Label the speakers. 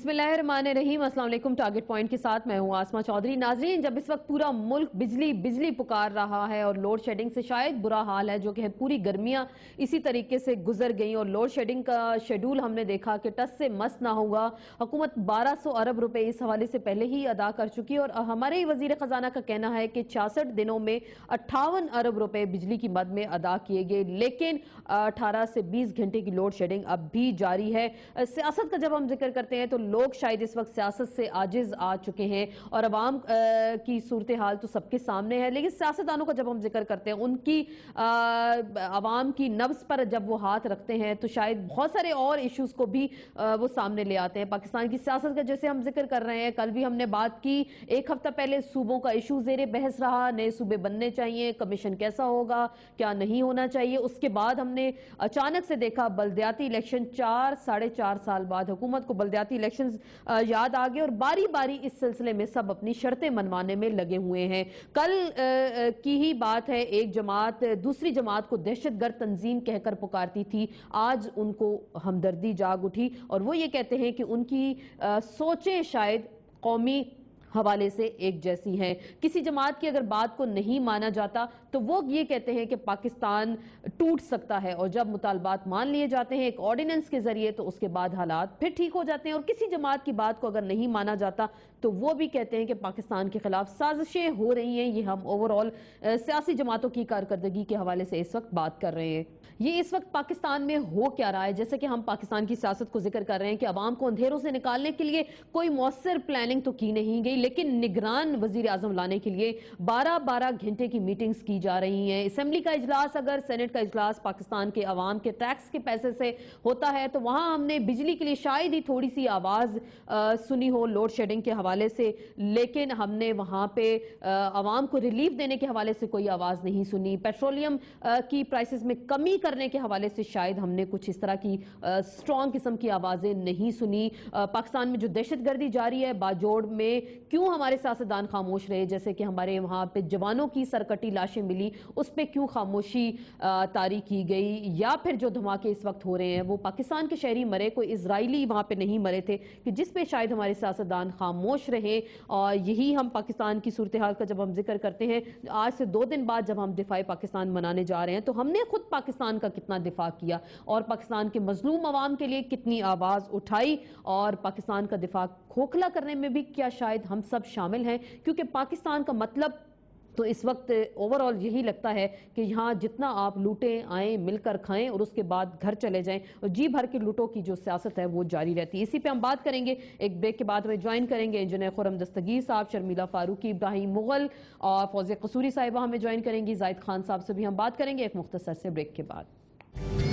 Speaker 1: बिस्मिल्लाहिर्रहमानिर्रहीम। अस्सलाम वालेकुम। टारगेट पॉइंट के साथ मैं हूं आसमा चौधरी। नाजरीन, जब इस वक्त पूरा मुल्क बिजली पुकार रहा है और लोड शेडिंग से शायद बुरा हाल है, जो कि पूरी गर्मियां इसी तरीके से गुजर गई और लोड शेडिंग का शेड्यूल हमने देखा कि टस से मस ना होगा। हुकूमत 1200 अरब रुपए इस हवाले से पहले ही अदा कर चुकी है और हमारे ही वजीर खजाना का कहना है कि 66 दिनों में 58 अरब रुपए बिजली की मद में अदा किए गए, लेकिन 18 से 20 घंटे की लोड शेडिंग अब भी जारी है। सियासत का जब हम जिक्र करते हैं तो लोग शायद इस वक्त सियासत से आजिज आ चुके हैं और अवाम की सूरत हाल तो सबके सामने है, लेकिन सियासतदानों का जब हम जिक्र करते हैं उनकी अवाम की नब्ज पर जब वो हाथ रखते हैं तो शायद बहुत सारे और इश्यूज को भी वो सामने ले आते हैं। पाकिस्तान की सियासत का जैसे हम जिक्र कर रहे हैं, कल भी हमने बात की, एक हफ्ता पहले सूबों का इशू ज़ेरे बहस रहा, नए सूबे बनने चाहिए, कमीशन कैसा होगा, क्या नहीं होना चाहिए। उसके बाद हमने अचानक से देखा बल्दियाती इलेक्शन, 4-4.5 साल बाद हुकूमत को बल्दियाती इलेक्शंस याद आ गए और बारी बारी इस सिलसिले में सब अपनी शर्तें मनवाने में लगे हुए हैं। कल की ही बात है, एक जमात दूसरी जमात को दहशतगर्द तंजीम कहकर पुकारती थी, आज उनको हमदर्दी जाग उठी और वो ये कहते हैं कि उनकी सोचें शायद कौमी हवाले से एक जैसी हैं। किसी जमात की अगर बात को नहीं माना जाता तो वो ये कहते हैं कि पाकिस्तान टूट सकता है और जब मुतालबात मान लिए जाते हैं एक ऑर्डिनेंस के जरिए तो उसके बाद हालात फिर ठीक हो जाते हैं। और किसी जमात की बात को अगर नहीं माना जाता तो वो भी कहते हैं कि पाकिस्तान के खिलाफ साजिशें हो रही हैं। ये हम ओवरऑल सियासी जमातों की कारकर्दगी के हवाले से इस वक्त बात कर रहे हैं। ये इस वक्त पाकिस्तान में हो क्या रहा है, जैसे कि हम पाकिस्तान की सियासत को जिक्र कर रहे हैं कि अवाम को अंधेरों से निकालने के लिए कोई मौसर प्लानिंग तो की नहीं गई, लेकिन निगरान वजीर आजम लाने के लिए 12-12 घंटे की मीटिंग्स की जा रही हैं। असेंबली का इजलास, अगर सेनेट का इजलास पाकिस्तान के अवाम के टैक्स के पैसे से होता है तो वहां हमने बिजली के लिए शायद ही थोड़ी सी आवाज सुनी हो लोड शेडिंग के हवाले से, लेकिन हमने वहां पे अवाम को रिलीफ देने के हवाले से कोई आवाज नहीं सुनी। पेट्रोलियम की प्राइसेस में कमी करने के हवाले से शायद हमने कुछ इस तरह की स्ट्रॉन्ग किस्म की आवाजें नहीं सुनी। पाकिस्तान में जो दहशतगर्दी जारी है, बाजोड़ में क्यों हमारे सियासतदान खामोश रहे, जैसे कि हमारे वहां पे जवानों की सरकटी लाशें मिली, उस पर क्यों खामोशी तारी की गई, या फिर जो धमाके इस वक्त हो रहे हैं वो पाकिस्तान के शहरी मरे, कोई इजरायली वहां पे नहीं मरे थे, कि जिस पे शायद हमारे सियासतदान खामोश रहे। और यही हम पाकिस्तान की सूरत हाल का जब हम जिक्र करते हैं, आज से 2 दिन बाद जब हम दिफाई पाकिस्तान मनाने जा रहे हैं तो हमने खुद पाकिस्तान का कितना दिफा किया और पाकिस्तान के मजलूम अवाम के लिए कितनी आवाज उठाई, और पाकिस्तान का दिफा खोखला करने में भी क्या शायद हम सब शामिल हैं, क्योंकि पाकिस्तान का मतलब तो इस वक्त ओवरऑल यही लगता है कि यहाँ जितना आप लूटें, आएँ, मिलकर खाएं और उसके बाद घर चले जाएं, और जी भर के लूटों की जो सियासत है वो जारी रहती है। इसी पे हम बात करेंगे। एक ब्रेक के बाद हमें ज्वाइन करेंगे इंजीनियर खुर्रम दस्तगीर साहब, शर्मिला फारूकी, इब्राहिम मुगल और फौजिया कसूरी साहिबा हमें ज्वाइन करेंगी। जाहिद खान साहब से भी हम बात करेंगे एक मुख्तसर से ब्रेक के बाद।